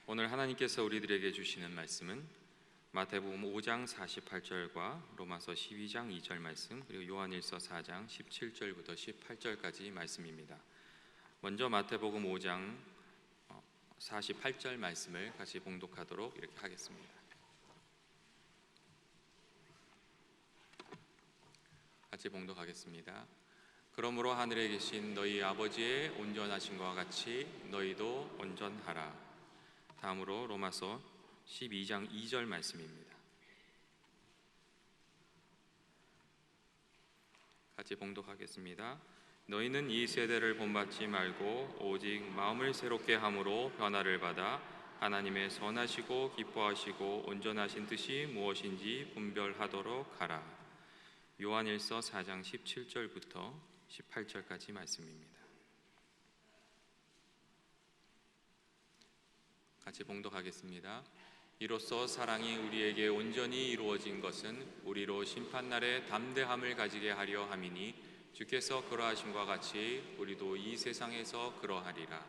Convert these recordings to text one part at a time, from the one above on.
오늘 하나님께서 우리들에게 주시는 말씀은 마태복음 5장 48절과 로마서 12장 2절 말씀, 그리고 요한일서 4장 17절부터 18절까지 말씀입니다. 먼저 마태복음 5장 48절 말씀을 같이 봉독하도록 이렇게 하겠습니다. 같이 봉독하겠습니다. 그러므로 하늘에 계신 너희 아버지의 온전하심과 같이 너희도 온전하라. 다음으로 로마서 12장 2절 말씀입니다. 같이 봉독하겠습니다. 너희는 이 세대를 본받지 말고 오직 마음을 새롭게 함으로 변화를 받아 하나님의 선하시고 기뻐하시고 온전하신 뜻이 무엇인지 분별하도록 하라. 요한일서 4장 17절부터 18절까지 말씀입니다. 같이 봉독하겠습니다. 이로써 사랑이 우리에게 온전히 이루어진 것은 우리로 심판날에 담대함을 가지게 하려 함이니 주께서 그러하심과 같이 우리도 이 세상에서 그러하리라.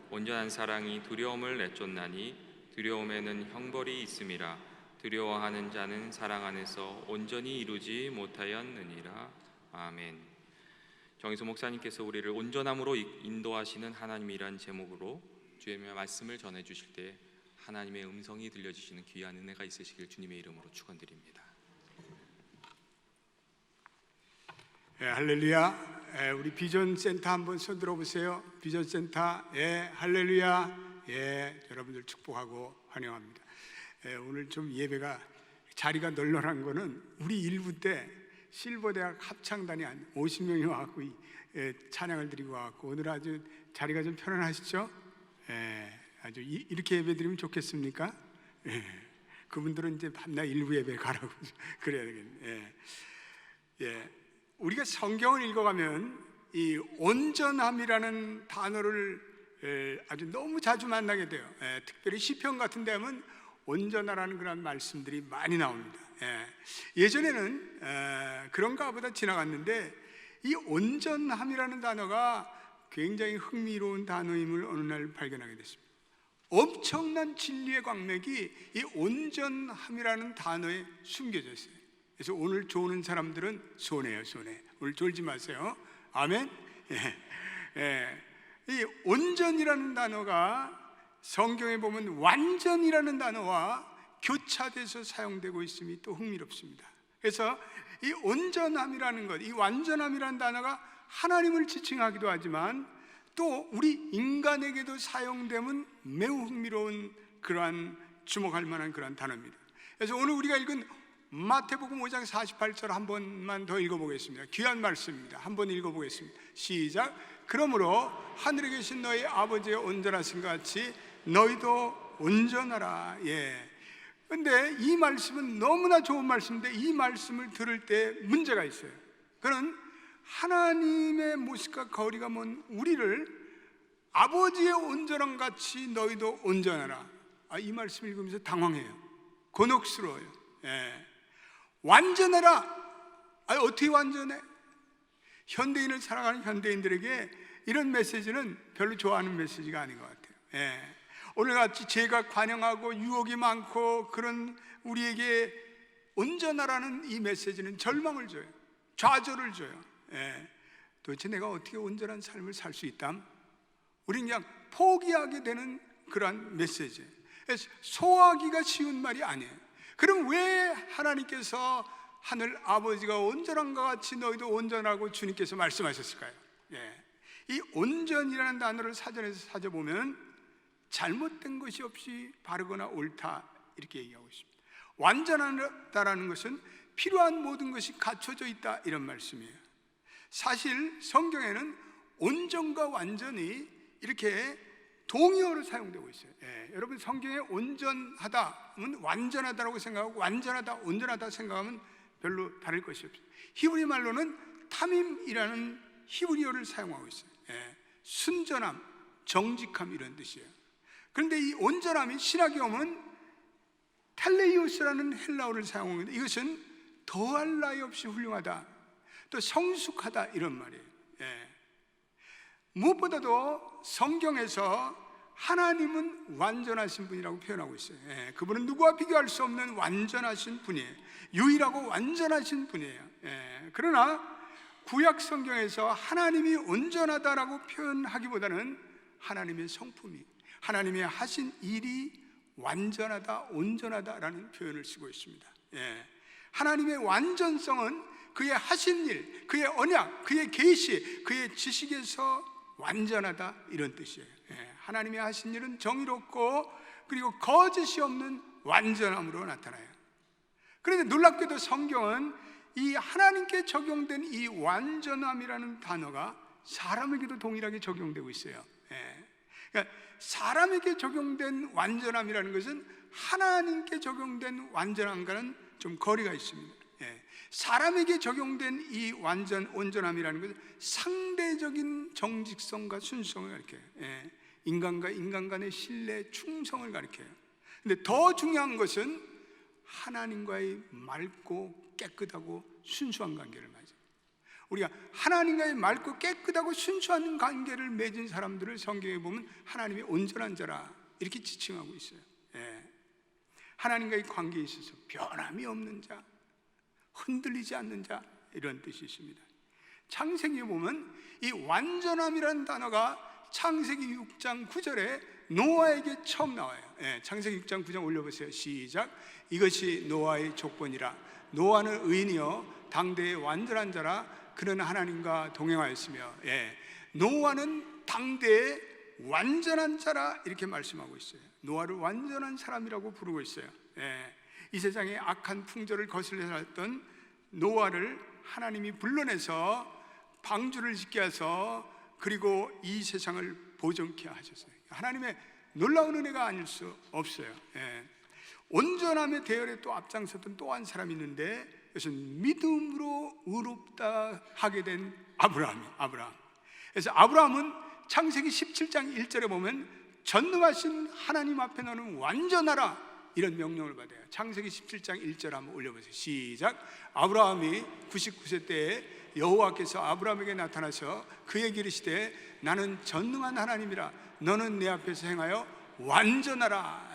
온전한 사랑이 두려움을 내쫓나니 두려움에는 형벌이 있음이라. 두려워하는 자는 사랑 안에서 온전히 이루지 못하였느니라. 아멘. 정의수 목사님께서 우리를 온전함으로 인도하시는 하나님이란 제목으로 주의 말씀을 전해 주실 때 하나님의 음성이 들려주시는 귀한 은혜가 있으시길 주님의 이름으로 축원드립니다. 할렐루야. 우리 비전센터 한번 손 들어보세요. 비전센터. 할렐루야. 여러분들 축복하고 환영합니다. 오늘 좀 예배가 자리가 널널한 거는 우리 일부 때 실버대학 합창단이 한 50명이 와갖고 찬양을 드리고 와갖고 오늘 아주 자리가 좀 편안하시죠? 아주 이렇게 예배 드리면 좋겠습니까? 그분들은 이제 밤낮 일부 예배 가라고 그래야 되겠네. 우리가 성경을 읽어가면 이 온전함이라는 단어를 아주 너무 자주 만나게 돼요. 특별히 시편 같은 데 하면 온전하라는 그런 말씀들이 많이 나옵니다. 예전에는 그런가 보다 지나갔는데 이 온전함이라는 단어가 굉장히 흥미로운 단어임을 어느 날 발견하게 됐습니다. 엄청난 진리의 광맥이 이 온전함이라는 단어에 숨겨져 있어요. 그래서 오늘 조는 사람들은 손해요, 손해. 오늘 졸지 마세요. 아멘. 이 온전이라는 단어가 성경에 보면 완전이라는 단어와 교차돼서 사용되고 있음이 또 흥미롭습니다. 그래서 이 온전함이라는 것, 이 완전함이라는 단어가 하나님을 지칭하기도 하지만 또 우리 인간에게도 사용되면 매우 흥미로운 그러한 주목할 만한 그러한 단어입니다. 그래서 오늘 우리가 읽은 마태복음 5장 48절 한 번만 더 읽어보겠습니다. 귀한 말씀입니다. 한 번 읽어보겠습니다. 시작. 그러므로 하늘에 계신 너희 아버지의 온전하신 것 같이 너희도 온전하라. 그런데 이 말씀은 너무나 좋은 말씀인데 이 말씀을 들을 때 문제가 있어요. 그는 하나님의 모습과 거리가 먼 우리를 아버지의 온전함 같이 너희도 온전하라. 이 말씀 읽으면서 당황해요. 곤혹스러워요. 완전하라. 어떻게 완전해? 현대인을 살아가는 현대인들에게 이런 메시지는 별로 좋아하는 메시지가 아닌 것 같아요. 오늘같이 죄가 관영하고 유혹이 많고 그런 우리에게 온전하라는 이 메시지는 절망을 줘요. 좌절을 줘요. 도대체 내가 어떻게 온전한 삶을 살 수 있담? 우리는 그냥 포기하게 되는 그러한 메시지. 소화하기가 쉬운 말이 아니에요. 그럼 왜 하나님께서 하늘 아버지가 온전한 것 같이 너희도 온전하고 주님께서 말씀하셨을까요? 이 온전이라는 단어를 사전에서 찾아보면 잘못된 것이 없이 바르거나 옳다 이렇게 얘기하고 있습니다. 완전하다라는 것은 필요한 모든 것이 갖춰져 있다 이런 말씀이에요. 사실 성경에는 온전과 완전이 이렇게 동의어로 사용되고 있어요. 여러분 성경에 온전하다면 완전하다라고 생각하고 완전하다, 온전하다 생각하면 별로 다를 것이 없어요. 히브리 말로는 타밈이라는 히브리어를 사용하고 있어요. 순전함, 정직함 이런 뜻이에요. 그런데 이 온전함이 신학에 오면 텔레이오스라는 헬라어를 사용하는데 이것은 더할 나위 없이 훌륭하다, 또 성숙하다 이런 말이에요. 무엇보다도 성경에서 하나님은 완전하신 분이라고 표현하고 있어요. 그분은 누구와 비교할 수 없는 완전하신 분이에요. 유일하고 완전하신 분이에요. 그러나 구약 성경에서 하나님이 온전하다라고 표현하기보다는 하나님의 성품이, 하나님의 하신 일이 완전하다, 온전하다라는 표현을 쓰고 있습니다. 하나님의 완전성은 그의 하신 일, 그의 언약, 그의 계시, 그의 지식에서 완전하다, 이런 뜻이에요. 하나님의 하신 일은 정의롭고 그리고 거짓이 없는 완전함으로 나타나요. 그런데 놀랍게도 성경은 이 하나님께 적용된 이 완전함이라는 단어가 사람에게도 동일하게 적용되고 있어요. 그러니까 사람에게 적용된 완전함이라는 것은 하나님께 적용된 완전함과는 좀 거리가 있습니다. 사람에게 적용된 이 온전함이라는 것은 상대적인 정직성과 순성을 가리켜요. 인간과 인간 간의 신뢰, 충성을 가리켜요. 근데 더 중요한 것은 하나님과의 맑고 깨끗하고 순수한 관계를 맺어요. 우리가 하나님과의 맑고 깨끗하고 순수한 관계를 맺은 사람들을 성경에 보면 하나님이 온전한 자라 이렇게 지칭하고 있어요. 하나님과의 관계에 있어서 변함이 없는 자, 흔들리지 않는 자, 이런 뜻이 있습니다. 창세기에 보면 이 완전함이라는 단어가 창세기 6장 9절에 노아에게 처음 나와요. 창세기 6장 9장 올려보세요. 시작. 이것이 노아의 조건이라. 노아는 의인이요 당대의 완전한 자라. 그는 하나님과 동행하였으며. 노아는 당대의 완전한 자라, 이렇게 말씀하고 있어요. 노아를 완전한 사람이라고 부르고 있어요. 이 세상의 악한 풍조를 거슬려 살았던 노아를 하나님이 불러내서 방주를 짓게 해서 그리고 이 세상을 보존케 하셨어요. 하나님의 놀라운 은혜가 아닐 수 없어요. 온전함의 대열에 또 앞장섰던 또 한 사람이 있는데, 그것은 믿음으로 의롭다 하게 된 아브라함. 그래서 아브라함은 창세기 17장 1절에 보면 전능하신 하나님 앞에 너는 완전하라, 이런 명령을 받아요. 창세기 17장 1절 한번 올려보세요. 시작. 아브라함이 99세 때에 여호와께서 아브라함에게 나타나서 그에게 이르시되 나는 전능한 하나님이라. 너는 내 앞에서 행하여 완전하라.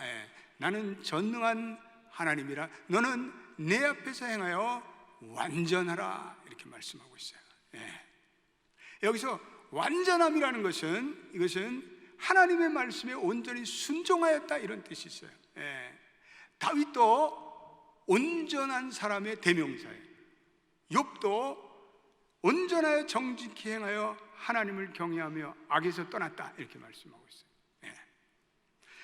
나는 전능한 하나님이라. 너는 내 앞에서 행하여 완전하라, 이렇게 말씀하고 있어요. 여기서 완전함이라는 것은, 이것은 하나님의 말씀에 온전히 순종하였다, 이런 뜻이 있어요. 다윗도 온전한 사람의 대명사예요. 욥도 온전하여 정직히 행하여 하나님을 경외하며 악에서 떠났다, 이렇게 말씀하고 있어요.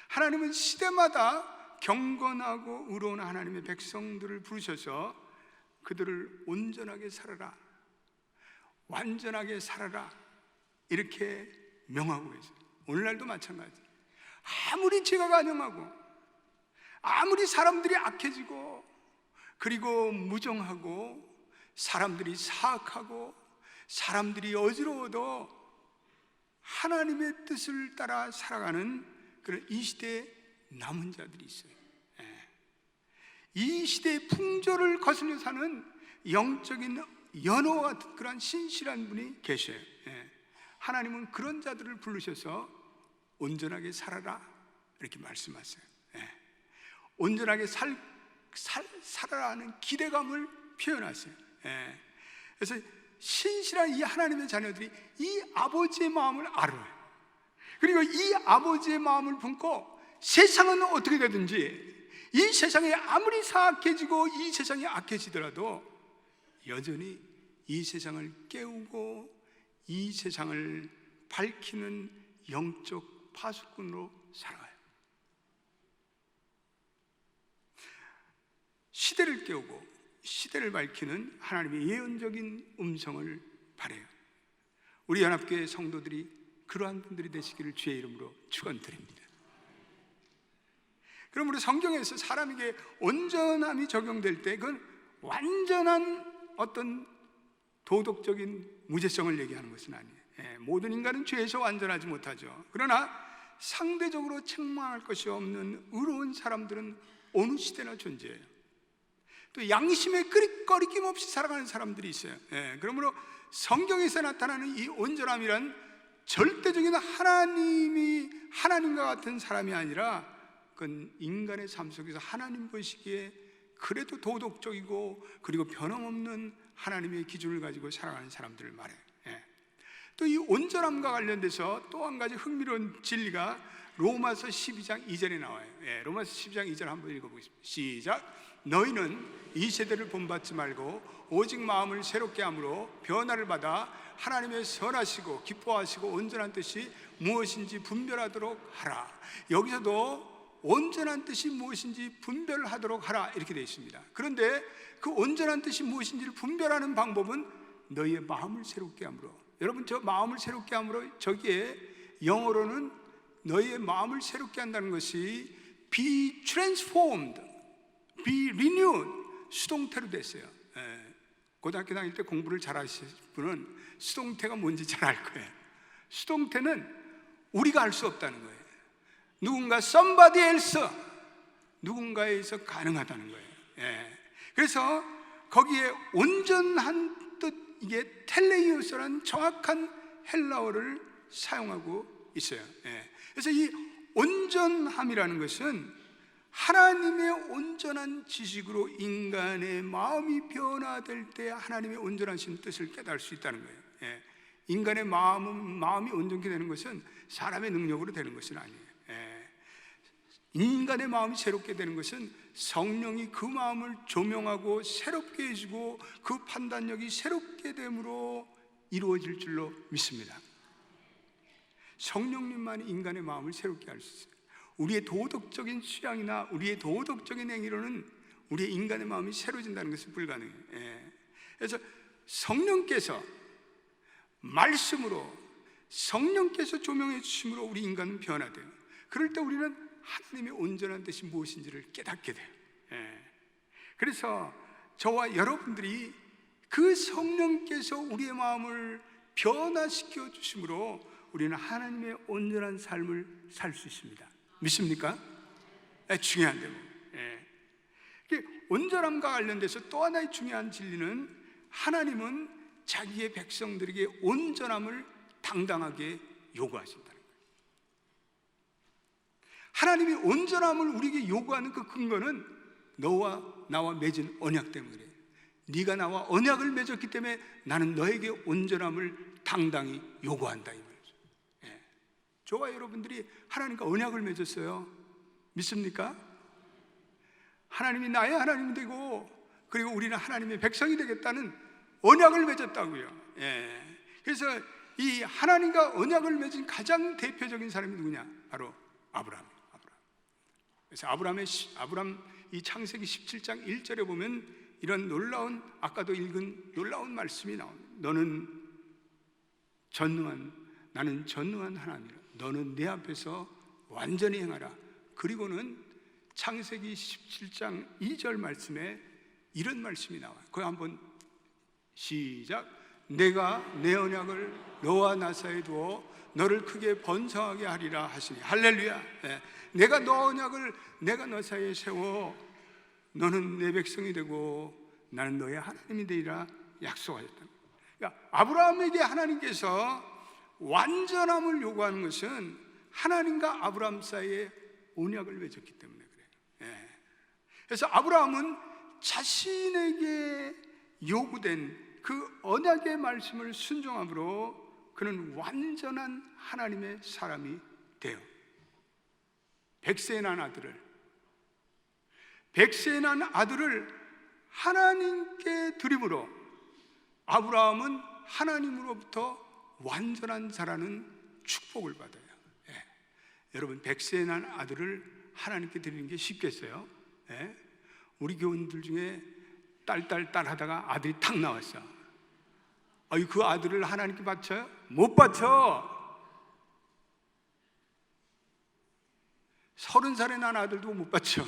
하나님은 시대마다 경건하고 의로운 하나님의 백성들을 부르셔서 그들을 온전하게 살아라, 완전하게 살아라, 이렇게 명하고 계세요. 오늘날도 마찬가지. 아무리 죄가 가념하고 아무리 사람들이 악해지고 그리고 무정하고 사람들이 사악하고 사람들이 어지러워도 하나님의 뜻을 따라 살아가는 그런 이 시대에 남은 자들이 있어요. 이 시대의 풍조를 거슬려 사는 영적인 연호와 같은 그런 신실한 분이 계셔요. 하나님은 그런 자들을 부르셔서 온전하게 살아라, 이렇게 말씀하세요. 온전하게 살아라는 기대감을 표현하세요. 그래서 신실한 이 하나님의 자녀들이 이 아버지의 마음을 알아요. 그리고 이 아버지의 마음을 품고 세상은 어떻게 되든지, 이 세상이 아무리 사악해지고 이 세상이 악해지더라도 여전히 이 세상을 깨우고 이 세상을 밝히는 영적 파수꾼으로 살아가요. 시대를 깨우고 시대를 밝히는 하나님의 예언적인 음성을 바라요. 우리 연합교회 성도들이 그러한 분들이 되시기를 주의 이름으로 축원드립니다. 그러므로 성경에서 사람에게 온전함이 적용될 때 그건 완전한 어떤 도덕적인 무죄성을 얘기하는 것은 아니에요. 모든 인간은 죄에서 완전하지 못하죠. 그러나 상대적으로 책망할 것이 없는 의로운 사람들은 어느 시대나 존재해요. 또 양심에 꺼리낌 없이 살아가는 사람들이 있어요. 그러므로 성경에서 나타나는 이 온전함이란 절대적인 하나님이 하나님과 같은 사람이 아니라 그건 인간의 삶 속에서 하나님 보시기에 그래도 도덕적이고 그리고 변함없는 하나님의 기준을 가지고 살아가는 사람들을 말해요. 또 이 온전함과 관련돼서 또 한 가지 흥미로운 진리가 로마서 12장 2절에 나와요. 로마서 12장 2절 한번 읽어보겠습니다. 시작. 너희는 이 세대를 본받지 말고 오직 마음을 새롭게 함으로 변화를 받아 하나님의 선하시고 기뻐하시고 온전한 뜻이 무엇인지 분별하도록 하라. 여기서도 온전한 뜻이 무엇인지 분별하도록 하라 이렇게 되어 있습니다. 그런데 그 온전한 뜻이 무엇인지를 분별하는 방법은 너희의 마음을 새롭게 함으로. 여러분, 저 마음을 새롭게 함으로, 저기에 영어로는 너희의 마음을 새롭게 한다는 것이 be transformed, be renewed, 수동태로 됐어요. 고등학교 다닐 때 공부를 잘하시는 분은 수동태가 뭔지 잘 알 거예요. 수동태는 우리가 할 수 없다는 거예요. 누군가 somebody else, 누군가에 의해서 가능하다는 거예요. 그래서 거기에 온전한 뜻, 이게 텔레이오스라는 정확한 헬라어를 사용하고 있어요. 그래서 이 온전함이라는 것은 하나님의 온전한 지식으로 인간의 마음이 변화될 때 하나님의 온전하신 뜻을 깨달을 수 있다는 거예요. 인간의 마음이 온전케 되는 것은 사람의 능력으로 되는 것은 아니에요. 인간의 마음이 새롭게 되는 것은 성령이 그 마음을 조명하고 새롭게 해주고 그 판단력이 새롭게 됨으로 이루어질 줄로 믿습니다. 성령님만이 인간의 마음을 새롭게 할 수 있어요. 우리의 도덕적인 취향이나 우리의 도덕적인 행위로는 우리의 인간의 마음이 새로워진다는 것은 불가능해요. 그래서 성령께서 말씀으로, 성령께서 조명해 주심으로 우리 인간은 변화돼요. 그럴 때 우리는 하나님의 온전한 뜻이 무엇인지를 깨닫게 돼요. 그래서 저와 여러분들이 그 성령께서 우리의 마음을 변화시켜 주심으로 우리는 하나님의 온전한 삶을 살 수 있습니다. 믿습니까? 중요한데 온전함과 관련돼서 또 하나의 중요한 진리는 하나님은 자기의 백성들에게 온전함을 당당하게 요구하신다는 거예요. 하나님이 온전함을 우리에게 요구하는 그 근거는 너와 나와 맺은 언약 때문에 그래요. 네가 나와 언약을 맺었기 때문에 나는 너에게 온전함을 당당히 요구한다 이 말이죠. 저와 여러분들이 하나님과 언약을 맺었어요. 믿습니까? 하나님이 나의 하나님이 되고 그리고 우리는 하나님의 백성이 되겠다는 언약을 맺었다고요. 그래서 이 하나님과 언약을 맺은 가장 대표적인 사람이 누구냐? 바로 아브라함. 그래서 아브라함 이 창세기 17장 1절에 보면 이런 놀라운, 아까도 읽은 놀라운 말씀이 나옵니다. 나는 전능한 하나님이라. 너는 내 앞에서 완전히 행하라. 그리고는 창세기 17장 2절 말씀에 이런 말씀이 나와요. 그거 한번 시작. 내가 내 언약을 너와 나 사이에 두어 너를 크게 번성하게 하리라 하시니. 할렐루야. 내가 너 언약을 내가 너 사이에 세워 너는 내 백성이 되고 나는 너의 하나님이 되리라 약속하셨다. 그러니까 아브라함에게 하나님께서 완전함을 요구하는 것은 하나님과 아브라함 사이에 언약을 맺었기 때문에 그래요. 그래서 아브라함은 자신에게 요구된 그 언약의 말씀을 순종함으로 그는 완전한 하나님의 사람이 돼요. 100세에 난 아들을 하나님께 드림으로 아브라함은 하나님으로부터 완전한 자라는 축복을 받아요. 여러분 100세에 난 아들을 하나님께 드리는 게 쉽겠어요? 우리 교인들 중에 딸 하다가 아들이 탁 나왔어. 그 아들을 하나님께 바쳐요? 못 바쳐. 30살에 난 아들도 못 바쳐.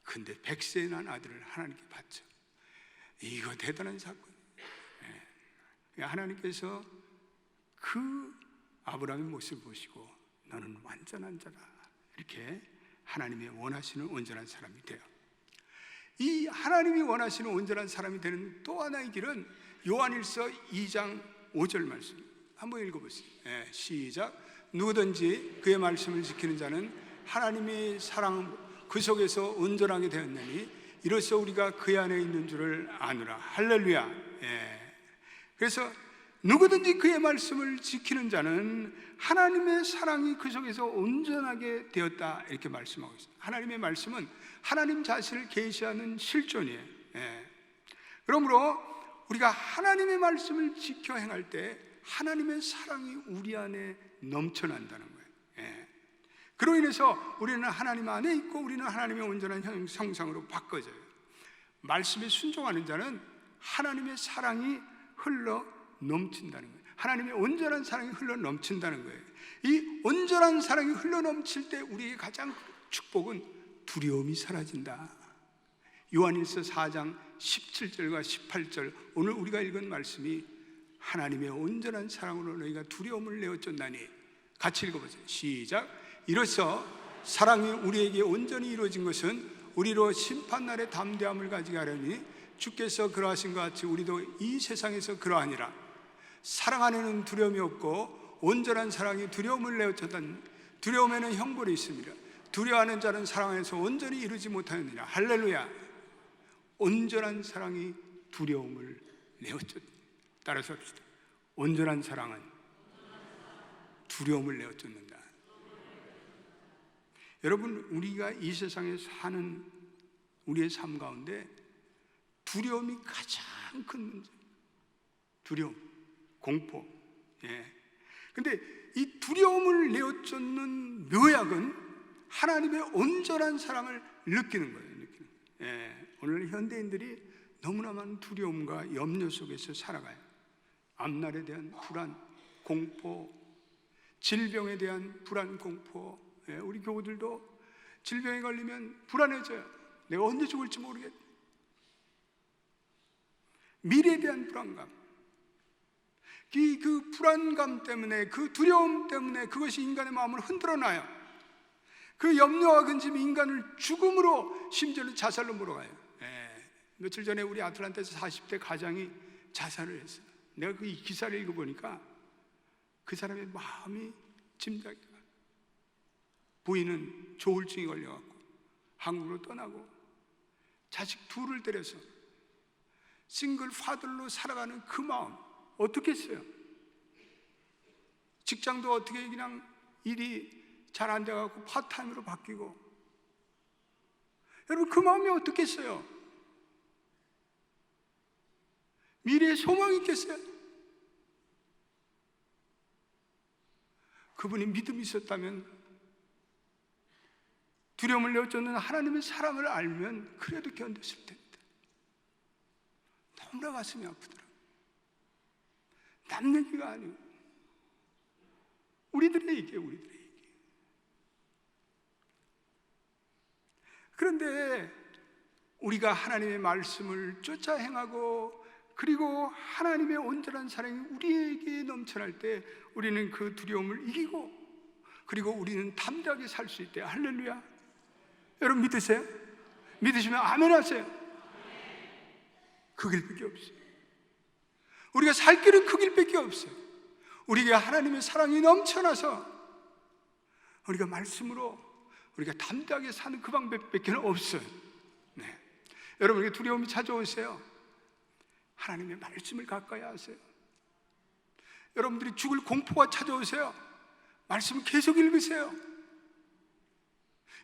근데 100세에 난 아들을 하나님께 바쳐. 이거 대단한 사건이에요. 하나님께서 그 아브라함의 모습을 보시고 너는 완전한 자다 이렇게 하나님이 원하시는 온전한 사람이 돼요. 이 하나님이 원하시는 온전한 사람이 되는 또 하나의 길은 요한일서 2장 5절 말씀 한번 읽어보세요. 시작. 누구든지 그의 말씀을 지키는 자는 하나님의 사랑 그 속에서 온전하게 되었느니 이로써 우리가 그 안에 있는 줄을 아노라. 할렐루야. 그래서 누구든지 그의 말씀을 지키는 자는 하나님의 사랑이 그 속에서 온전하게 되었다, 이렇게 말씀하고 있습니다. 하나님의 말씀은 하나님 자신을 계시하는 실존이에요. 그러므로 우리가 하나님의 말씀을 지켜 행할 때 하나님의 사랑이 우리 안에 넘쳐난다는 거예요. 그로 인해서 우리는 하나님 안에 있고 우리는 하나님의 온전한 형상으로 바꿔져요. 말씀에 순종하는 자는 하나님의 사랑이 흘러 넘친다는 거예요. 하나님의 온전한 사랑이 흘러 넘친다는 거예요. 이 온전한 사랑이 흘러 넘칠 때 우리의 가장 축복은 두려움이 사라진다. 요한일서 4장 17절과 18절, 오늘 우리가 읽은 말씀이 하나님의 온전한 사랑으로 너희가 두려움을 내어쫓나니, 같이 읽어보세요. 시작. 이로써 사랑이 우리에게 온전히 이루어진 것은 우리로 심판날의 담대함을 가지게 하려니 주께서 그러하신 것 같이 우리도 이 세상에서 그러하니라. 사랑 안에는 두려움이 없고 온전한 사랑이 두려움을 내어쫓다니 두려움에는 형벌이 있습니다. 두려워하는 자는 사랑 안에서 온전히 이루지 못하느니라. 할렐루야. 온전한 사랑이 두려움을 내어쫓는다. 따라서 합시다. 온전한 사랑은 두려움을 내어쫓는다. 여러분, 우리가 이 세상에 사는 우리의 삶 가운데 두려움이 가장 큰 문제. 두려움, 공포. 근데 이 두려움을 내어쫓는 묘약은 하나님의 온전한 사랑을 느끼는 거예요. 오늘 현대인들이 너무나 많은 두려움과 염려 속에서 살아가요. 앞날에 대한 불안, 공포, 질병에 대한 불안, 공포. 우리 교우들도 질병에 걸리면 불안해져요. 내가 언제 죽을지 모르겠다. 미래에 대한 불안감. 그 불안감 때문에, 그 두려움 때문에 그것이 인간의 마음을 흔들어 놔요. 그 염려와 근심이 인간을 죽음으로, 심지어는 자살로 몰아가요. 며칠 전에 우리 아틀란타에서 40대 가장이 자살을 했어요. 내가 그 기사를 읽어보니까 그 사람의 마음이 짐작이 가요. 부인은 조울증이 걸려갖고 한국으로 떠나고 자식 둘을 데려서 싱글 파들로 살아가는 그 마음 어떻게 했어요? 직장도 어떻게 그냥 일이 잘 안 돼갖고 파트타임으로 바뀌고. 여러분, 그 마음이 어떻겠어요? 미래에 소망이 있겠어요? 그분이 믿음이 있었다면, 두려움을 내어쫓는 하나님의 사랑을 알면 그래도 견뎠을 텐데. 너무나 가슴이 아프더라고요. 남 얘기가 아니고 우리들의 얘기예요. 그런데 우리가 하나님의 말씀을 쫓아 행하고 그리고 하나님의 온전한 사랑이 우리에게 넘쳐날 때 우리는 그 두려움을 이기고 그리고 우리는 담대하게 살 수 있대요. 할렐루야. 여러분 믿으세요? 믿으시면 아멘 하세요. 그 길밖에 없어요. 우리가 살 길은 그 길밖에 없어요. 우리에게 하나님의 사랑이 넘쳐나서 우리가 말씀으로 우리가 담대하게 사는 그 방법밖에 없어요. 여러분에게 두려움이 찾아오세요. 하나님의 말씀을 가까이 하세요. 여러분들이 죽을 공포가 찾아오세요. 말씀을 계속 읽으세요.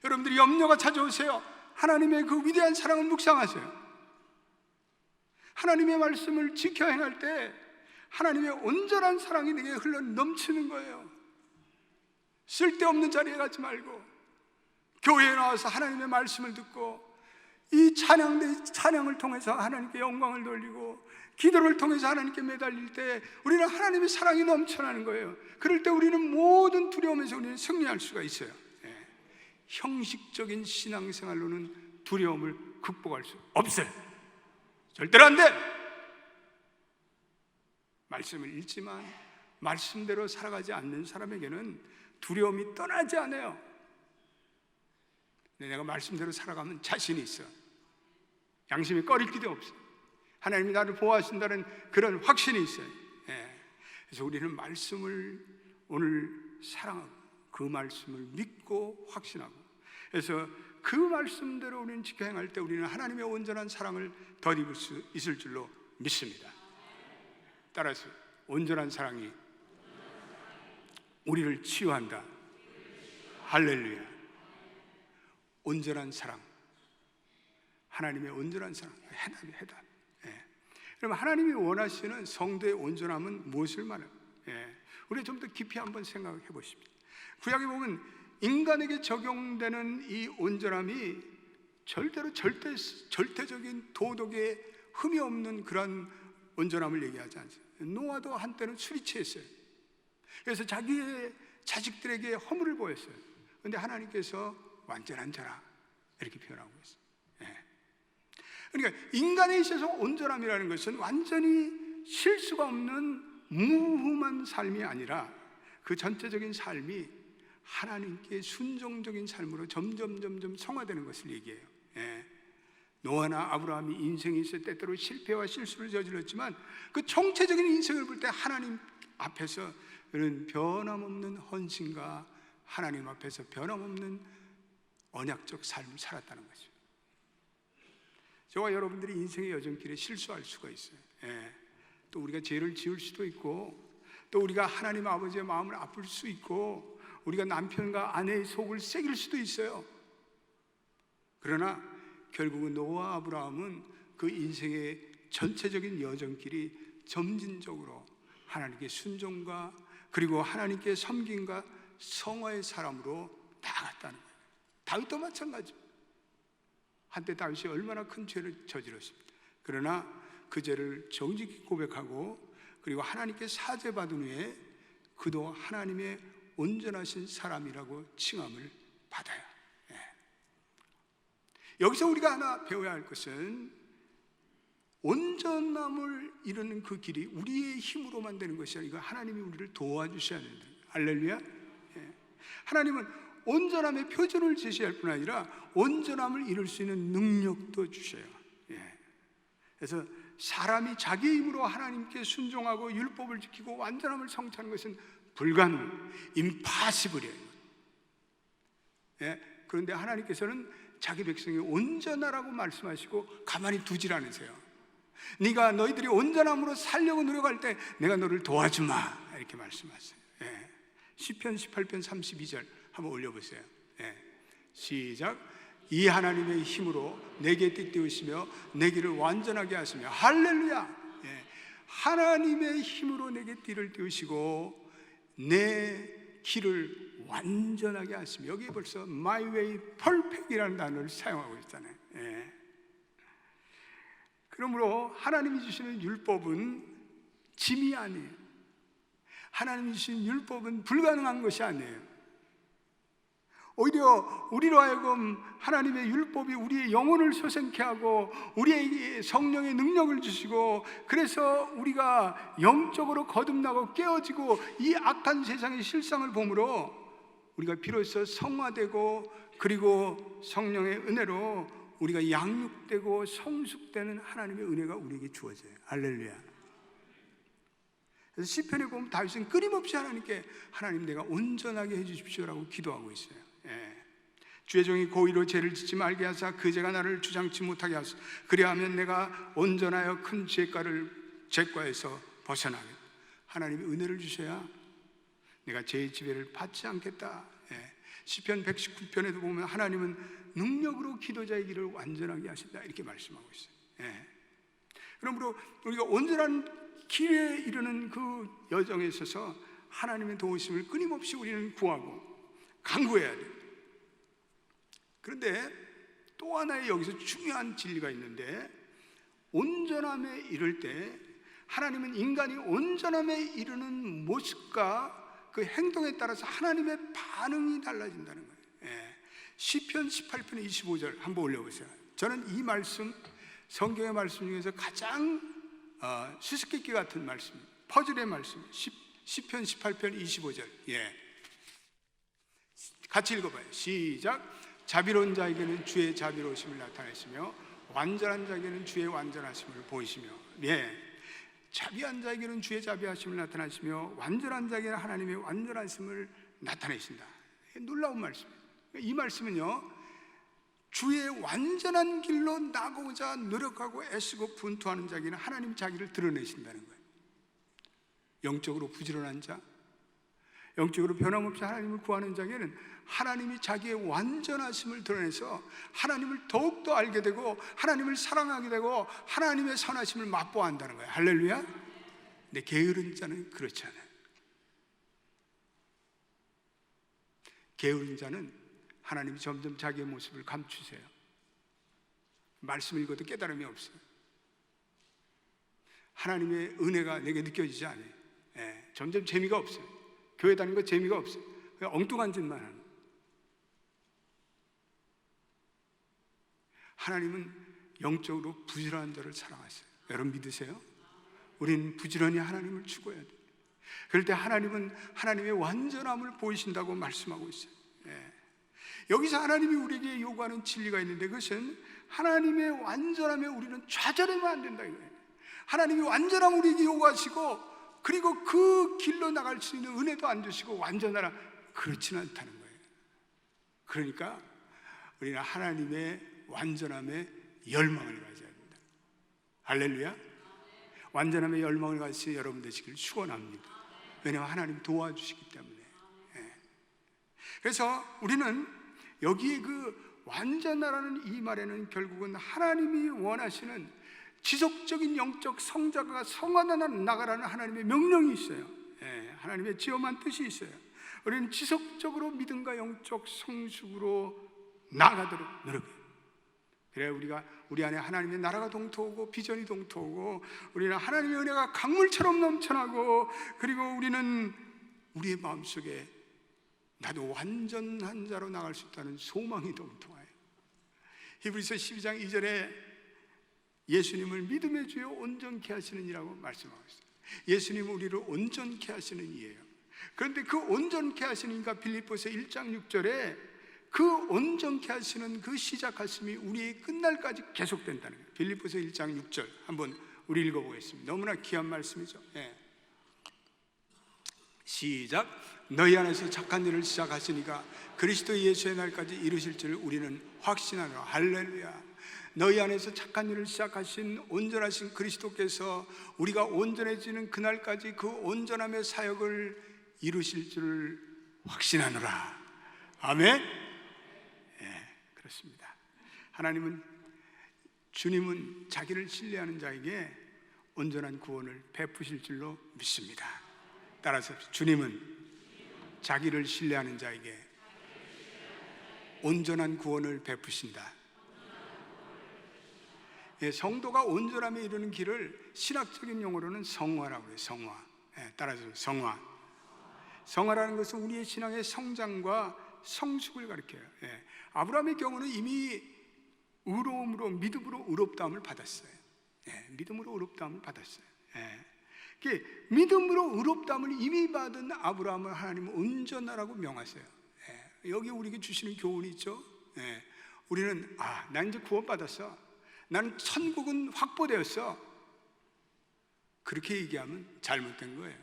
여러분들이 염려가 찾아오세요. 하나님의 그 위대한 사랑을 묵상하세요. 하나님의 말씀을 지켜 행할 때 하나님의 온전한 사랑이 내게 흘러 넘치는 거예요. 쓸데없는 자리에 가지 말고 교회에 나와서 하나님의 말씀을 듣고 이 찬양을 통해서 하나님께 영광을 돌리고 기도를 통해서 하나님께 매달릴 때 우리는 하나님의 사랑이 넘쳐나는 거예요. 그럴 때 우리는 모든 두려움에서 우리는 승리할 수가 있어요. 형식적인 신앙생활로는 두려움을 극복할 수 없어요. 절대로 안 돼. 말씀을 읽지만 말씀대로 살아가지 않는 사람에게는 두려움이 떠나지 않아요. 내가 말씀대로 살아가면 자신이 있어. 양심이 꺼릴 기도 없어. 하나님이 나를 보호하신다는 그런 확신이 있어요. 그래서 우리는 말씀을 오늘 사랑하고 그 말씀을 믿고 확신하고, 그래서 그 말씀대로 우리는 지켜 행할 때 우리는 하나님의 온전한 사랑을 덧입을 수 있을 줄로 믿습니다. 따라서 온전한 사랑이 우리를 치유한다. 할렐루야. 온전한 사랑, 하나님의 온전한 사랑, 해답. 그럼 하나님이 원하시는 성도의 온전함은 무엇을 말해요? 우리 좀 더 깊이 한번 생각해 보십시오. 구약에 보면 인간에게 적용되는 이 온전함이 절대로 절대적인 도덕에 흠이 없는 그런 온전함을 얘기하지 않습니다. 노아도 한때는 술이 취했어요. 그래서 자기의 자식들에게 허물을 보였어요. 그런데 하나님께서 완전한 자라 이렇게 표현하고 있어요. 그러니까 인간에 있어서 온전함이라는 것은 완전히 실수가 없는 무흠한 삶이 아니라 그 전체적인 삶이 하나님께 순종적인 삶으로 점점 성화되는 것을 얘기해요. 노아나 아브라함이 인생이 있을 때 때로 실패와 실수를 저질렀지만 그 총체적인 인생을 볼 때 하나님 앞에서 그런 변함없는 헌신과 하나님 앞에서 변함없는 언약적 삶을 살았다는 거죠. 저와 여러분들이 인생의 여정길에 실수할 수가 있어요. 또 우리가 죄를 지을 수도 있고, 또 우리가 하나님 아버지의 마음을 아플 수 있고, 우리가 남편과 아내의 속을 새길 수도 있어요. 그러나 결국은 노아와 아브라함은 그 인생의 전체적인 여정길이 점진적으로 하나님께 순종과 그리고 하나님께 섬김과 성화의 사람으로 나아갔다는 거예요. 다윗도 마찬가지. 한때 다윗이 얼마나 큰 죄를 저질렀습니다. 그러나 그 죄를 정직히 고백하고 그리고 하나님께 사죄받은 후에 그도 하나님의 온전하신 사람이라고 칭함을 받아요. 여기서 우리가 하나 배워야 할 것은 온전함을 이루는 그 길이 우리의 힘으로만 되는 것이 아니고 하나님이 우리를 도와주셔야 된다. 할렐루야. 하나님은 온전함의 표준을 제시할 뿐 아니라 온전함을 이룰 수 있는 능력도 주셔요. 그래서 사람이 자기 힘으로 하나님께 순종하고 율법을 지키고 완전함을 성취하는 것은 불가능, impossible이에요. 그런데 하나님께서는 자기 백성이 온전하라고 말씀하시고 가만히 두질 않으세요. 네가 너희들이 온전함으로 살려고 노력할 때 내가 너를 도와주마 이렇게 말씀하세요. 시편 18편 32절 한번 올려보세요. 시작. 이 하나님의 힘으로 내게 띠띠우시며 내 길을 완전하게 하시며, 할렐루야. 하나님의 힘으로 내게 띠를 띠우시고 내 길을 완전하게 하시며, 여기 벌써 my way perfect이라는 단어를 사용하고 있잖아요. 그러므로 하나님이 주시는 율법은 짐이 아니에요. 하나님이 주신 율법은 불가능한 것이 아니에요. 오히려 우리로 하여금 하나님의 율법이 우리의 영혼을 소생케 하고 우리에게 성령의 능력을 주시고, 그래서 우리가 영적으로 거듭나고 깨어지고 이 악한 세상의 실상을 보므로 우리가 비로소 성화되고 그리고 성령의 은혜로 우리가 양육되고 성숙되는 하나님의 은혜가 우리에게 주어져요. 할렐루야. 그래서 시편에 보면 다윗은 끊임없이 하나님께 하나님 내가 온전하게 해주십시오라고 기도하고 있어요. 주의 종이 고의로 죄를 짓지 말게 하사 그 죄가 나를 주장치 못하게 하소서. 그리하면 내가 온전하여 큰 죄과에서 벗어나겠다. 하나님이 은혜를 주셔야 내가 죄의 지배를 받지 않겠다. 시편 119편에도 보면 하나님은 능력으로 기도자의 길을 완전하게 하신다 이렇게 말씀하고 있어요. 그러므로 우리가 온전한 길에 이르는 그 여정에 있어서 하나님의 도우심을 끊임없이 우리는 구하고 간구해야 돼요. 그런데 또 하나의 여기서 중요한 진리가 있는데, 온전함에 이를 때 하나님은 인간이 온전함에 이르는 모습과 그 행동에 따라서 하나님의 반응이 달라진다는 거예요. 시편 18편 25절 한번 올려보세요. 저는 이 말씀, 성경의 말씀 중에서 가장 수수께끼 같은 말씀, 퍼즐의 말씀, 시편 18편 25절. 같이 읽어봐요. 시작. 자비로운 자에게는 주의 자비로우심을 나타내시며 완전한 자에게는 주의 완전하심을 보이시며. 자비한 자에게는 주의 자비하심을 나타내시며 완전한 자에게는 하나님의 완전하심을 나타내신다. 놀라운 말씀이에요. 이 말씀은요, 주의 완전한 길로 나가고자 노력하고 애쓰고 분투하는 자에게는 하나님 자기를 드러내신다는 거예요. 영적으로 부지런한 자, 영적으로 변함없이 하나님을 구하는 자에게는 하나님이 자기의 완전하심을 드러내서 하나님을 더욱더 알게 되고 하나님을 사랑하게 되고 하나님의 선하심을 맛보아 한다는 거예요. 할렐루야. 근데 게으른 자는 그렇지 않아요. 게으른 자는 하나님이 점점 자기의 모습을 감추세요. 말씀 읽어도 깨달음이 없어요. 하나님의 은혜가 내게 느껴지지 않아요. 점점 재미가 없어요. 교회 다니는 거 재미가 없어요. 그냥 엉뚱한 짓만 하는 거예요. 하나님은 영적으로 부지런한 자를 사랑하세요. 여러분 믿으세요? 우리는 부지런히 하나님을 추구해야 돼요. 그럴 때 하나님은 하나님의 완전함을 보이신다고 말씀하고 있어요. 여기서 하나님이 우리에게 요구하는 진리가 있는데, 그것은 하나님의 완전함에 우리는 좌절하면 안 된다 이거예요. 하나님이 완전함을 우리에게 요구하시고 그리고 그 길로 나갈 수 있는 은혜도 안 주시고 완전하라, 그렇지는 않다는 거예요. 그러니까 우리는 하나님의 완전함에 열망을 가져야 합니다. 할렐루야. 완전함의 열망을 가지신 여러분 되시길 축원합니다. 왜냐하면 하나님 도와주시기 때문에. 그래서 우리는 여기 그 완전하라는 이 말에는 결국은 하나님이 원하시는 지속적인 영적 성자가 성화나 나가라는 하나님의 명령이 있어요. 하나님의 지엄한 뜻이 있어요. 우리는 지속적으로 믿음과 영적 성숙으로 나아가도록 노력해요. 그래야 우리 안에 하나님의 나라가 동토하고 비전이 동토하고 우리는 하나님의 은혜가 강물처럼 넘쳐나고, 그리고 우리는 우리의 마음속에 나도 완전한 자로 나갈 수 있다는 소망이 동통해요. 히브리서 12장 2절에 예수님을 믿음의 주요 온전케 하시는 이라고 말씀하고 있어요. 예수님은 우리를 온전케 하시는 이예요. 그런데 그 온전케 하시니까 빌립보서 1장 6절에 그 온전케 하시는 그 시작하심이 우리의 끝날까지 계속된다는 거예요. 빌립보서 1장 6절 한번 우리 읽어보겠습니다. 너무나 귀한 말씀이죠. 시작. 너희 안에서 착한 일을 시작하시니까 그리스도 예수의 날까지 이루실 줄 우리는 확신하노라. 할렐루야. 너희 안에서 착한 일을 시작하신 온전하신 그리스도께서 우리가 온전해지는 그날까지 그 온전함의 사역을 이루실 줄 확신하노라. 아멘. 그렇습니다. 주님은 자기를 신뢰하는 자에게 온전한 구원을 베푸실 줄로 믿습니다. 따라서 주님은 자기를 신뢰하는 자에게 온전한 구원을 베푸신다. 성도가 온전함에 이르는 길을 신학적인 용어로는 성화라고 해요. 성화. 따라서 성화. 성화라는 것은 우리의 신앙의 성장과 성숙을 가리켜요. 아브라함의 경우는 이미 의로움으로, 믿음으로 의롭다함을 받았어요. 믿음으로 의롭다함을 받았어요. 믿음으로 의롭다함을 이미 받은 아브라함을 하나님은 온전하라고 명하세요. 여기 우리에게 주시는 교훈이 있죠. 우리는 난 이제 구원받았어, 나는 천국은 확보되었어, 그렇게 얘기하면 잘못된 거예요.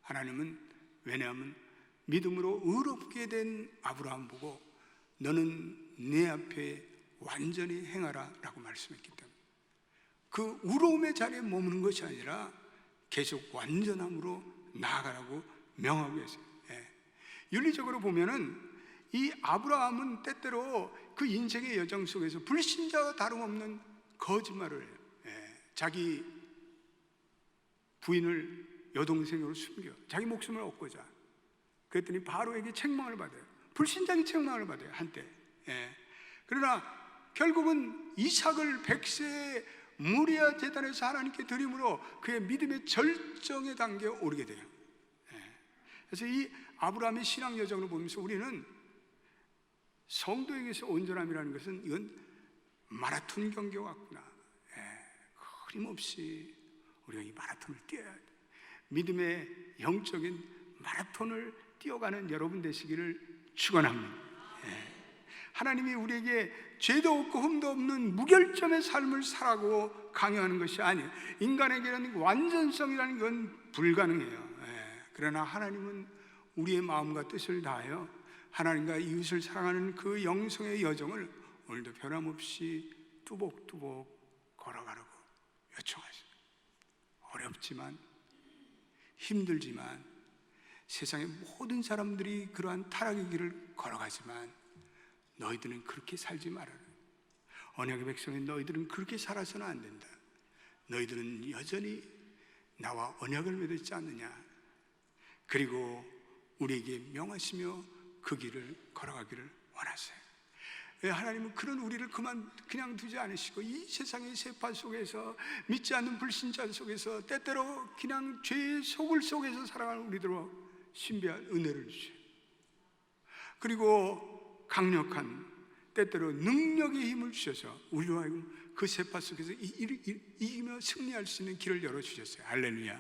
하나님은 왜냐하면 믿음으로 의롭게 된 아브라함 보고 너는 내 앞에 완전히 행하라 라고 말씀했기 때문에 그 의로움의 자리에 머무는 것이 아니라 계속 완전함으로 나아가라고 명하고 계세요. 윤리적으로 보면은 이 아브라함은 때때로 그 인생의 여정 속에서 불신자와 다름없는 거짓말을 해요. 자기 부인을 여동생으로 숨겨 자기 목숨을 얻고자. 그랬더니 바로에게 책망을 받아요. 불신자에게 책망을 받아요, 한때. 그러나 결국은 이삭을 100세의 모리아 제단에서 하나님께 드림으로 그의 믿음의 절정의 단계에 오르게 돼요. 그래서 이 아브라함의 신앙 여정을 보면서 우리는 성도에게서 온전함이라는 것은 이건 마라톤 경기와 같구나. 끊임없이 우리가 이 마라톤을 뛰어야 돼. 믿음의 영적인 마라톤을 뛰어가는 여러분 되시기를 축원합니다. 하나님이 우리에게 죄도 없고 흠도 없는 무결점의 삶을 살라고 강요하는 것이 아니에요. 인간에게는 완전성이라는 건 불가능해요. 그러나 하나님은 우리의 마음과 뜻을 다하여 하나님과 이웃을 사랑하는 그 영성의 여정을 오늘도 변함없이 뚜벅뚜벅 걸어가라고 요청하십니다. 어렵지만, 힘들지만, 세상의 모든 사람들이 그러한 타락의 길을 걸어가지만 너희들은 그렇게 살지 말아라. 언약의 백성인 너희들은 그렇게 살아서는 안 된다. 너희들은 여전히 나와 언약을 맺었지 않느냐. 그리고 우리에게 명하시며 그 길을 걸어가기를 원하세요. 하나님은 그런 우리를 그냥 두지 않으시고 이 세상의 세파 속에서, 믿지 않는 불신자 속에서, 때때로 그냥 죄의 소굴 속에서 살아가는 우리들로 신비한 은혜를 주셔요. 그리고 강력한, 때때로 능력의 힘을 주셔서 우리와 하여금 그 세파 속에서 이기며 승리할 수 있는 길을 열어주셨어요. 할렐루야.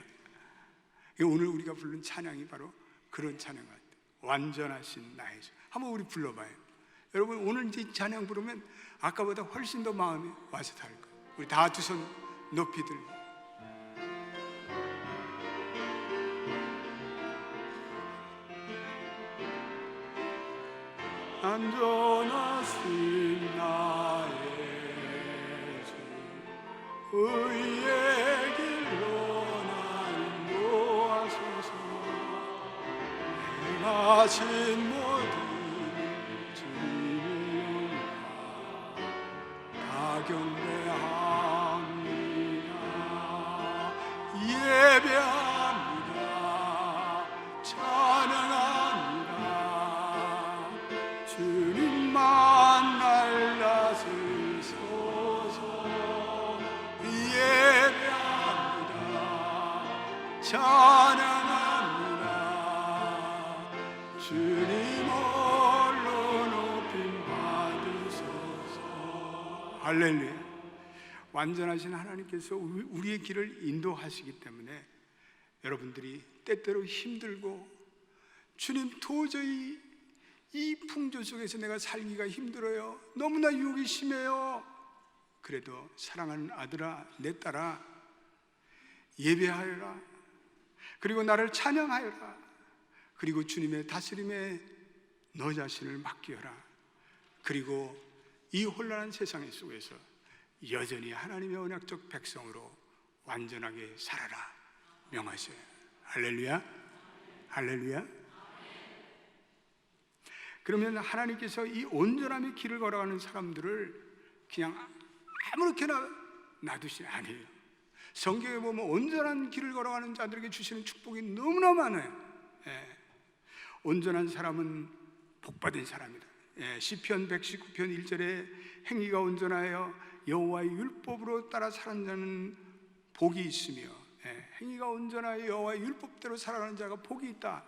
오늘 우리가 부른 찬양이 바로 그런 찬양 같아요. 완전하신 나의 주. 한번 우리 불러봐요. 여러분, 오늘 이제 찬양 부르면 아까보다 훨씬 더 마음이 와서 닿을 거예요. 우리 다 두 손 높이 들고 안전하신 나의 주, 의의 길로 날 인도하소서. 행하신 모든 주님의 다 경배합니다. 예배합니다. 찬양합니다. 주님만 날라서소서. 예배합니다. 찬양합니다. 주님 홀로 높임 받으소서. 할렐루야. 완전하신 하나님께서 우리의 길을 인도하시기 때문에 여러분들이 때때로 힘들고, 주님 도저히 이 풍조 속에서 내가 살기가 힘들어요, 너무나 유혹이 심해요, 그래도 사랑하는 아들아, 내 딸아, 예배하여라. 그리고 나를 찬양하여라. 그리고 주님의 다스림에 너 자신을 맡기어라. 그리고 이 혼란한 세상 속에서 여전히 하나님의 언약적 백성으로 완전하게 살아라 명하셔요. 할렐루야. 할렐루야. 그러면 하나님께서 이 온전함의 길을 걸어가는 사람들을 그냥 아무렇게나 놔두시지 않아요. 성경에 보면 온전한 길을 걸어가는 자들에게 주시는 축복이 너무나 많아요. 온전한 사람은 복받은 사람이다. 시편 119편 1절에 행위가 온전하여 여호와의 율법으로 따라 사는 자는 복이 있으며, 행위가 온전하여 여호와의 율법대로 살아가는 자가 복이 있다.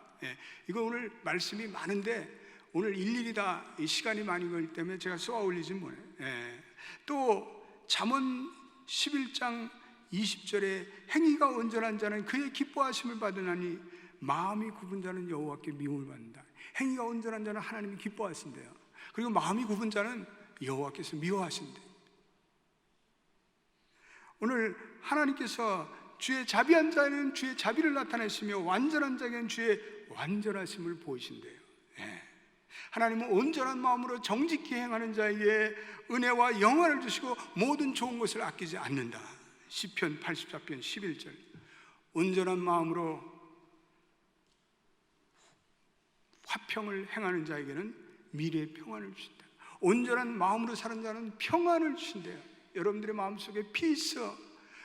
이거 오늘 말씀이 많은데 오늘 일일이 다 시간이 많이 걸리기 때문에 제가 쏘아 올리지 못해요. 또 잠언 11장 20절에 행위가 온전한 자는 그의 기뻐하심을 받으나니 마음이 굽은 자는 여호와께 미움을 받는다. 행위가 온전한 자는 하나님이 기뻐하신대요. 그리고 마음이 굽은 자는 여호와께서 미워하신대요. 오늘 하나님께서 주의 자비한 자에는 주의 자비를 나타내시며 완전한 자에게는 주의 완전하심을 보이신대요. 하나님은 온전한 마음으로 정직히 행하는 자에게 은혜와 영화를 주시고 모든 좋은 것을 아끼지 않는다. 시편 84편 11절. 온전한 마음으로 화평을 행하는 자에게는 미래의 평안을 주신다. 온전한 마음으로 사는 자는 평안을 주신대요. 여러분들의 마음속에 피스,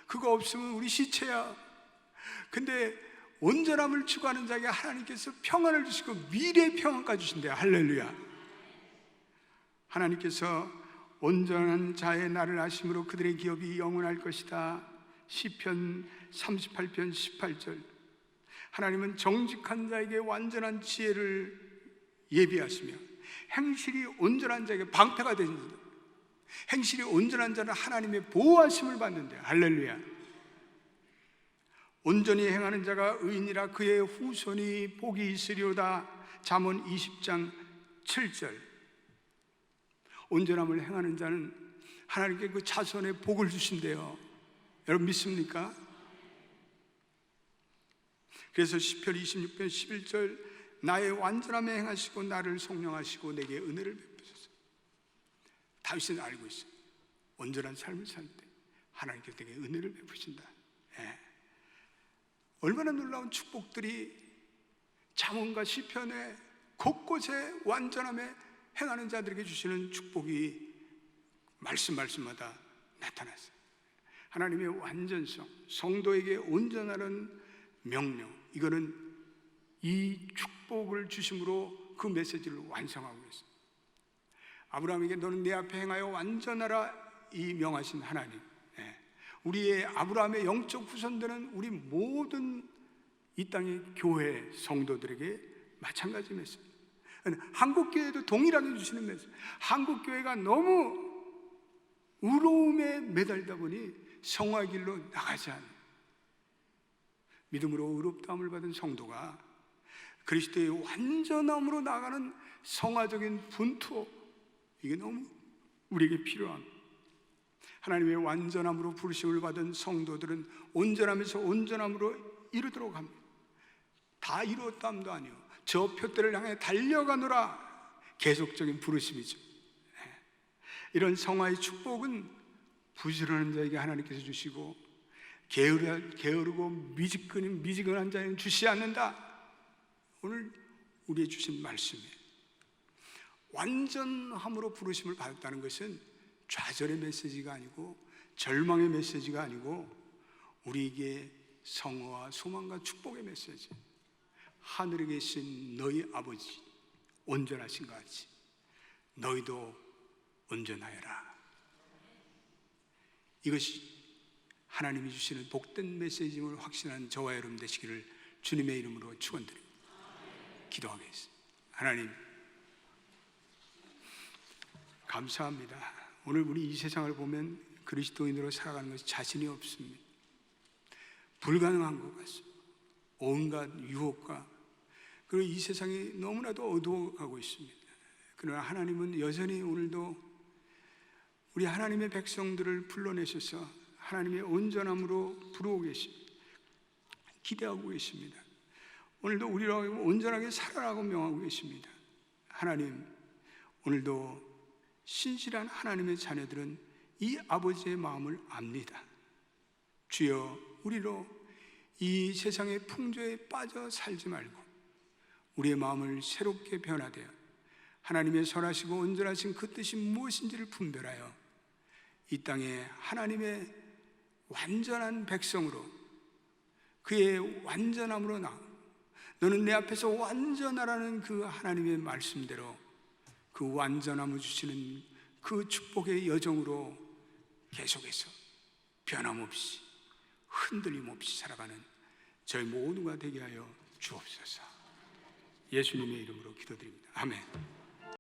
그거 없으면 우리 시체야. 근데 온전함을 추구하는 자에게 하나님께서 평안을 주시고 미래의 평안까지 주신대요. 할렐루야. 하나님께서 온전한 자의 날을 아심으로 그들의 기업이 영원할 것이다. 시편 38편 18절. 하나님은 정직한 자에게 완전한 지혜를 예비하시며 행실이 온전한 자에게 방패가 되신다. 행실이 온전한 자는 하나님의 보호하심을 받는데, 할렐루야. 온전히 행하는 자가 의인이라 그의 후손이 복이 있으리로다. 잠언 20장 7절. 온전함을 행하는 자는 하나님께 그 자손에 복을 주신대요. 여러분 믿습니까? 그래서 시편 26편 11절 나의 완전함에 행하시고 나를 성령하시고 내게 은혜를 베푸소서. 다윗은 알고 있어요. 온전한 삶을 살 때 하나님께서 내게 은혜를 베푸신다. 예. 얼마나 놀라운 축복들이 잠언과 시편에 곳곳에 완전함에 행하는 자들에게 주시는 축복이 말씀마다 나타났어요. 하나님의 완전성, 성도에게 온전하는 명령, 이거는 이 축복을 주심으로 그 메시지를 완성하고 있어요. 아브라함에게 너는 내 앞에 행하여 완전하라 이 명하신 하나님, 우리의 아브라함의 영적 후손들은 우리 모든 이 땅의 교회 성도들에게 마찬가지 메시지. 한국교회도 동일하게 주시는 메시지. 한국교회가 너무 의로움에 매달다 보니 성화의 길로 나가지 않는, 믿음으로 의롭다함을 받은 성도가 그리스도의 완전함으로 나가는 성화적인 분투, 이게 너무 우리에게 필요합니다. 하나님의 완전함으로 부르심을 받은 성도들은 온전함에서 온전함으로 이르도록 합니다. 다 이루었다함도 아니요, 저 표대를 향해 달려가노라, 계속적인 부르심이죠. 이런 성화의 축복은 부지런한 자에게 하나님께서 주시고 게으르고 미지근한 자에게는 주시지 않는다. 오늘 우리의 주신 말씀에 완전함으로 부르심을 받았다는 것은 좌절의 메시지가 아니고 절망의 메시지가 아니고 우리에게 성화와 소망과 축복의 메시지. 하늘에 계신 너희 아버지 온전하신 것 같이 너희도 온전하여라. 이것이 하나님이 주시는 복된 메시지임을 확신한 저와 여러분 되시기를 주님의 이름으로 축원드립니다. 기도하겠습니다. 하나님, 감사합니다. 오늘 우리 이 세상을 보면 그리스도인으로 살아가는 것이 자신이 없습니다. 불가능한 것 같습니다. 온갖 유혹과 그리고 이 세상이 너무나도 어두워가고 있습니다. 그러나 하나님은 여전히 오늘도 우리 하나님의 백성들을 불러내셔서 하나님의 온전함으로 부르고 계십니다. 기대하고 계십니다. 오늘도 우리로 온전하게 살아라고 명하고 계십니다. 하나님, 오늘도 신실한 하나님의 자녀들은 이 아버지의 마음을 압니다. 주여, 우리로 이 세상의 풍조에 빠져 살지 말고 우리의 마음을 새롭게 변화되어 하나님의 선하시고 온전하신 그 뜻이 무엇인지를 분별하여 이 땅에 하나님의 완전한 백성으로, 그의 완전함으로 너는 내 앞에서 완전하라는 그 하나님의 말씀대로 그 완전함을 주시는 그 축복의 여정으로 계속해서 변함없이 흔들림 없이 살아가는 저희 모두가 되게 하여 주옵소서. 예수님의 이름으로 기도드립니다. 아멘.